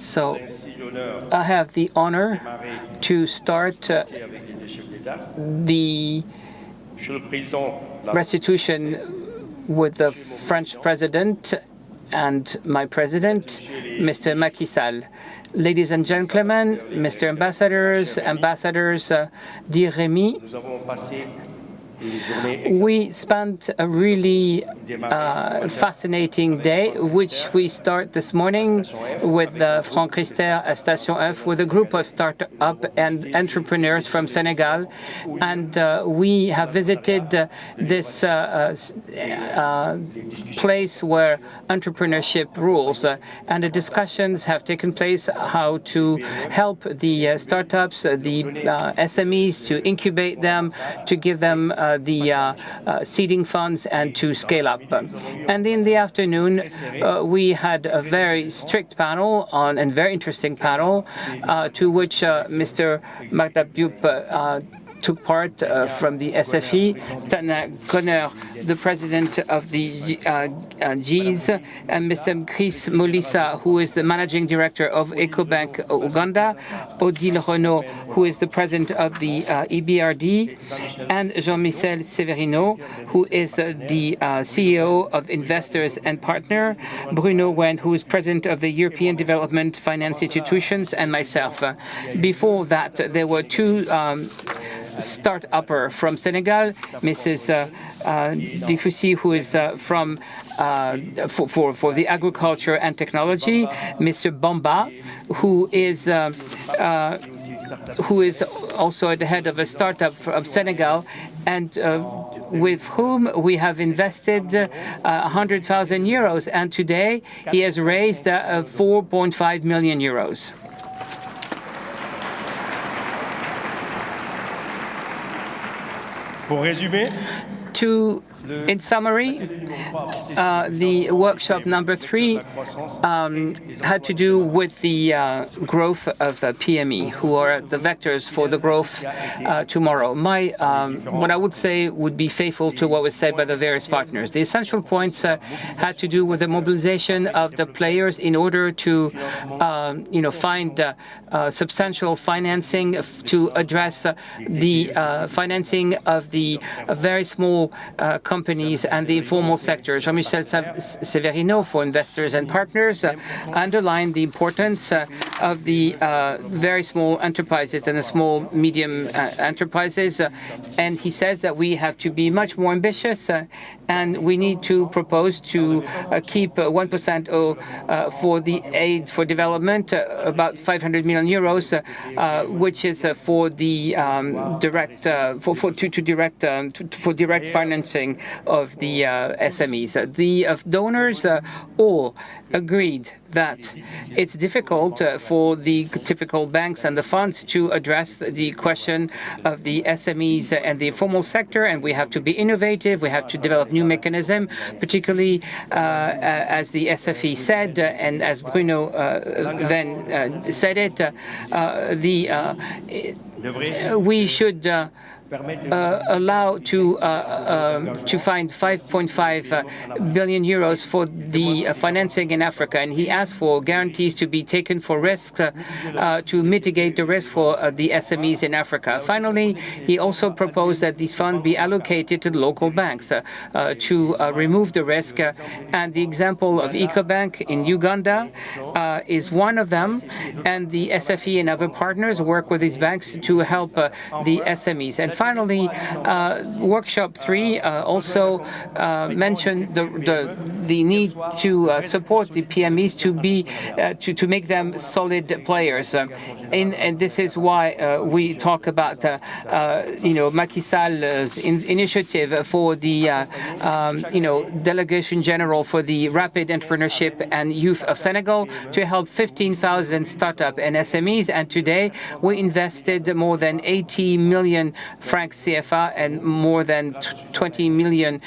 So I have the honor to start the restitution with the French President and my President, Mr. Macky Sall. Ladies and gentlemen, Mr. Ambassadors, dear Rémy, we spent a really fascinating day, which we start this morning with the Franck Rister at Station F, with a group of startup and entrepreneurs from Senegal. And we have visited this place where entrepreneurship rules. And the discussions have taken place how to help the startups, the SMEs, to incubate them, to give them the seeding funds and to scale up. And in the afternoon, we had a very strict panel and very interesting panel to which Mr. Amadou SARR took part from the SFE, Tana Conner, the president of the GIS, and Mr. Chris Molisa, who is the managing director of EcoBank Uganda, Odile Renaud, who is the president of the EBRD, and Jean-Michel Severino, who is the CEO of Investors and Partner, Bruno Wen, who is president of the European Development Finance Institutions, and myself. Before that, there were two start-upper from Senegal, Mrs. Difoussi, who is from for the agriculture and technology, Mr. Bamba, who is also at the head of a startup from Senegal, and with whom we have invested 100,000 euros, and today he has raised 4.5 million euros. In summary, the workshop number 3 had to do with the growth of PME, who are the vectors for the growth tomorrow. What I would say would be faithful to what was said by the various partners. The essential points had to do with the mobilization of the players in order to, find substantial financing to address the financing of the very small companies and the informal sector. Jean-Michel Severino, for Investors and Partners, underlined the importance of the very small enterprises and the small, medium enterprises. And he says that we have to be much more ambitious and we need to propose to keep 1% for the aid for development, about 500 million euros, which is for the direct financing of the SMEs. The donors all agreed that it's difficult for the typical banks and the funds to address the question of the SMEs and the informal sector, and we have to be innovative, we have to develop new mechanisms, particularly as the SFE said, and as Bruno then said it, we should allow to find 5.5 billion euros for the financing in Africa, and he asked for guarantees to be taken for risks to mitigate the risk for the SMEs in Africa. Finally, he also proposed that these funds be allocated to the local banks to remove the risk, and the example of EcoBank in Uganda is one of them, and the SFE and other partners work with these banks to help the SMEs. And finally, workshop 3 also mentioned the need to support the PMEs to make them solid players, and this is why we talk about Macky Sall's initiative for the Delegate General for the Rapid Entrepreneurship and Youth of Senegal to help 15,000 startup and SMEs, and today we invested more than 80 million franc CFA and more than 20 million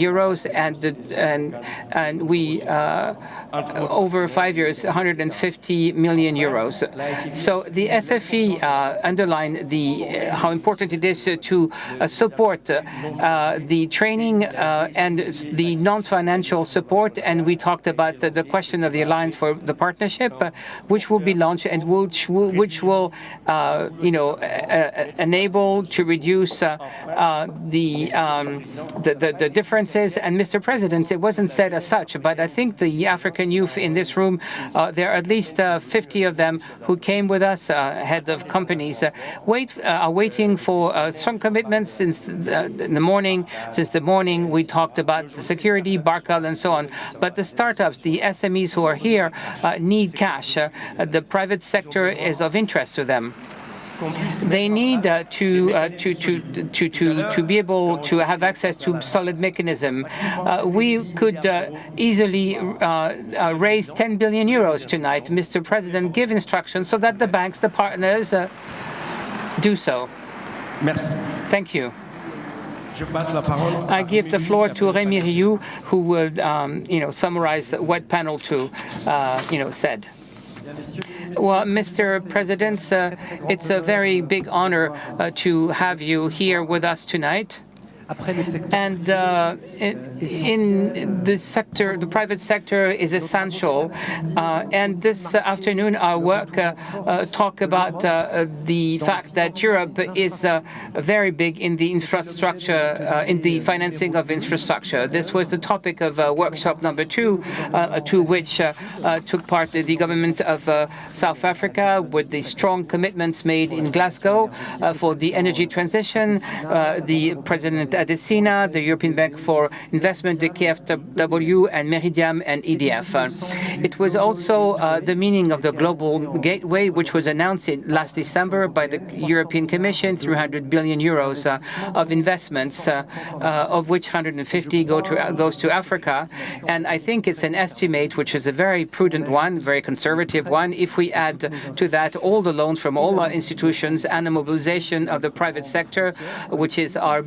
euros, and we over 5 years 150 million euros. So the SFE underlined how important it is to support the training and the non-financial support, and we talked about the question of the alliance for the partnership, which will be launched and which will enable to reduce the differences. And Mr. President, it wasn't said as such, but I think the African youth in this room, there are at least 50 of them who came with us, head of companies, are waiting for strong commitments since the morning. Since the morning, we talked about the security, Barcal, and so on. But the startups, the SMEs who are here, need cash. The private sector is of interest to them. They need to be able to have access to solid mechanism. We could easily raise 10 billion euros tonight. Mr. President, give instructions so that the banks, the partners, do so. Merci. Thank you. I give the floor to Rémy RIOUX, who will, summarize what panel 2, said. Well, Mr. President, it's a very big honor to have you here with us tonight. And in the sector, the private sector is essential. And this afternoon, our work talk about the fact that Europe is very big in the infrastructure, in the financing of infrastructure. This was the topic of workshop number 2, to which took part the government of South Africa with the strong commitments made in Glasgow for the energy transition, the President Adesina, the European Bank for Investment, the KfW, and Meridiam and EDF. It was also the meaning of the Global Gateway, which was announced last December by the European Commission, 300 billion euros of investments, of which 150 goes to Africa. And I think it's an estimate which is a very prudent one, very conservative one. If we add to that all the loans from all our institutions and the mobilization of the private sector, which is our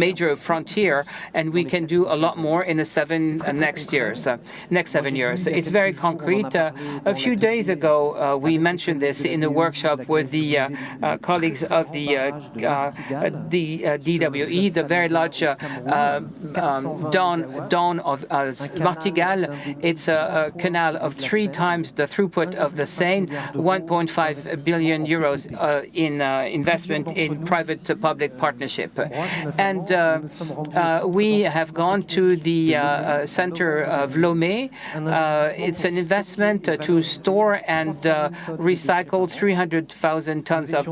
major frontier, and we can do a lot more in the next 7 years. It's very concrete. A few days ago, we mentioned this in a workshop with the colleagues of the DWE, the very large Dawn of Martigal. It's a canal of 3 times the throughput of the Seine, 1.5 billion euros in investment in private-public partnership. And we have gone to the center of Lomé. It's an investment to store and recycle 300,000 tons of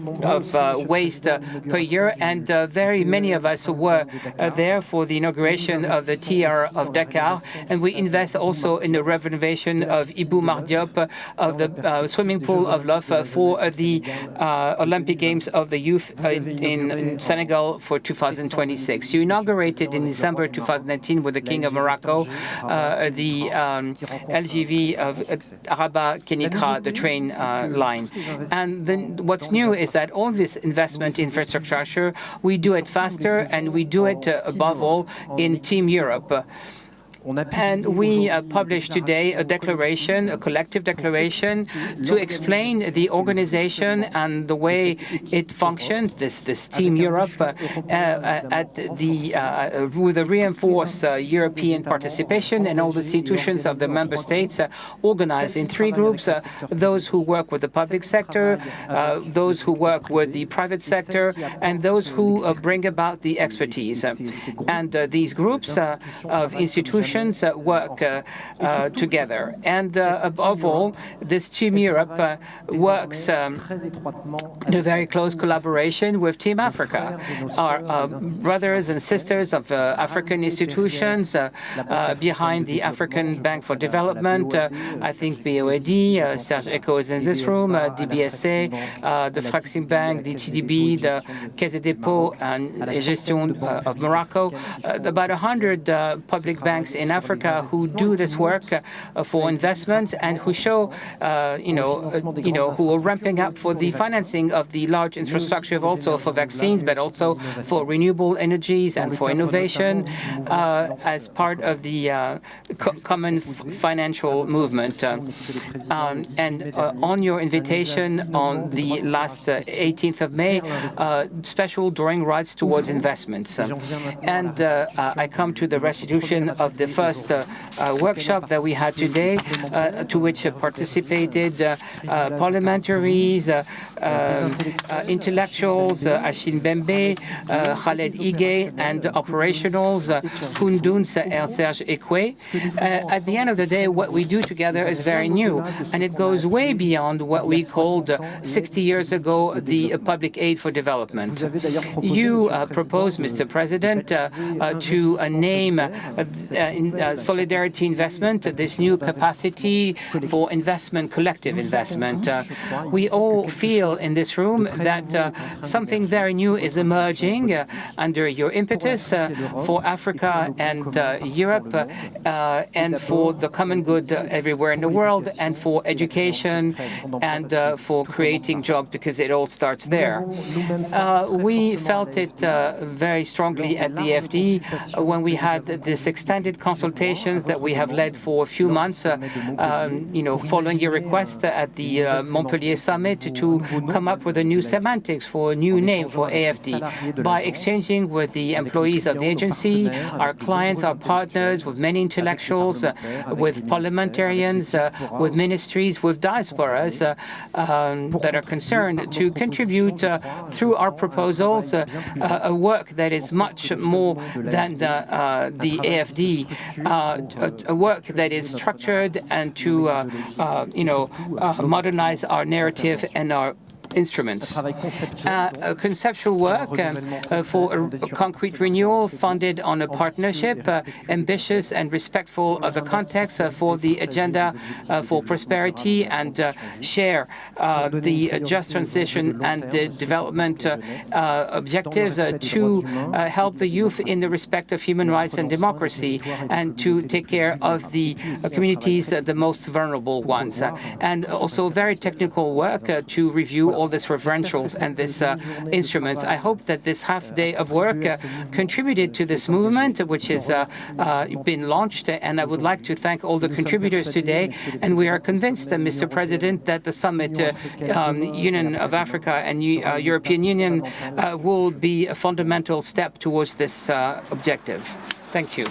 waste per year, and very many of us were there for the inauguration of the TR of Dakar, and we invest also in the renovation of Ibou Mar Diop, of the swimming pool of Love for the Olympic Games of the Youth in Senegal for 2026. You inaugurated in December 2019 with the King of Morocco the LGV of Araba-Kenitra, the train line. And then what's new is that all this investment in infrastructure, we do it faster, and we do it above all in Team Europe. And we published today a declaration, a collective declaration, to explain the organization and the way it functions, this Team Europe, with a reinforced European participation, and all the institutions of the member states organized in 3 groups, those who work with the public sector, those who work with the private sector, and those who bring about the expertise. And these groups of institutions work together. And above all, this Team Europe works in a very close collaboration with Team Africa, our brothers and sisters of African institutions behind the African Bank for Development. I think BOAD, Serge Echo is in this room, DBSA, the Fraxim Bank, the TDB, the Caisse des Dépôts and Gestion of Morocco, about 100 public banks in Africa who do this work for investment and who show, who are ramping up for the financing of the large infrastructure, also for vaccines, but also for renewable energies and for innovation as part of the common financial movement. And on your invitation on the last 18th of May, special drawing rights towards investments. And I come to the restitution of the first workshop that we had today, to which participated parliamentaries, intellectuals, Achille Bembe, Khaled Ige, and operationals, Koundoun and Serge Ekwe. At the end of the day, what we do together is very new, and it goes way beyond what we called 60 years ago the public aid for development. You proposed, Mr. President, to name solidarity investment, this new capacity for investment, collective investment. We all feel in this room that something very new is emerging under your impetus for Africa and Europe, and for the common good everywhere in the world, and for education, and for creating jobs, because it all starts there. We felt it very strongly at the AFD when we had this extended consultations that we have led for a few months, following your request at the Montpellier summit to come up with a new semantics for a new name for AFD. By exchanging with the employees of the agency, our clients, our partners, with many intellectuals, with parliamentarians, with ministries, with diasporas that are concerned to contribute through our proposals a work that is much more than the AFD, a work that is structured and to modernize our narrative and our instruments. Conceptual work for a concrete renewal funded on a partnership, ambitious and respectful of the context for the agenda for prosperity, and share the just transition and the development objectives to help the youth in the respect of human rights and democracy, and to take care of the communities, the most vulnerable ones. And also very technical work to review all these referentials and these instruments. I hope that this half day of work contributed to this movement, which has been launched, and I would like to thank all the contributors today. And we are convinced, Mr. President, that the summit, Union of Africa and European Union, will be a fundamental step towards this objective. Thank you.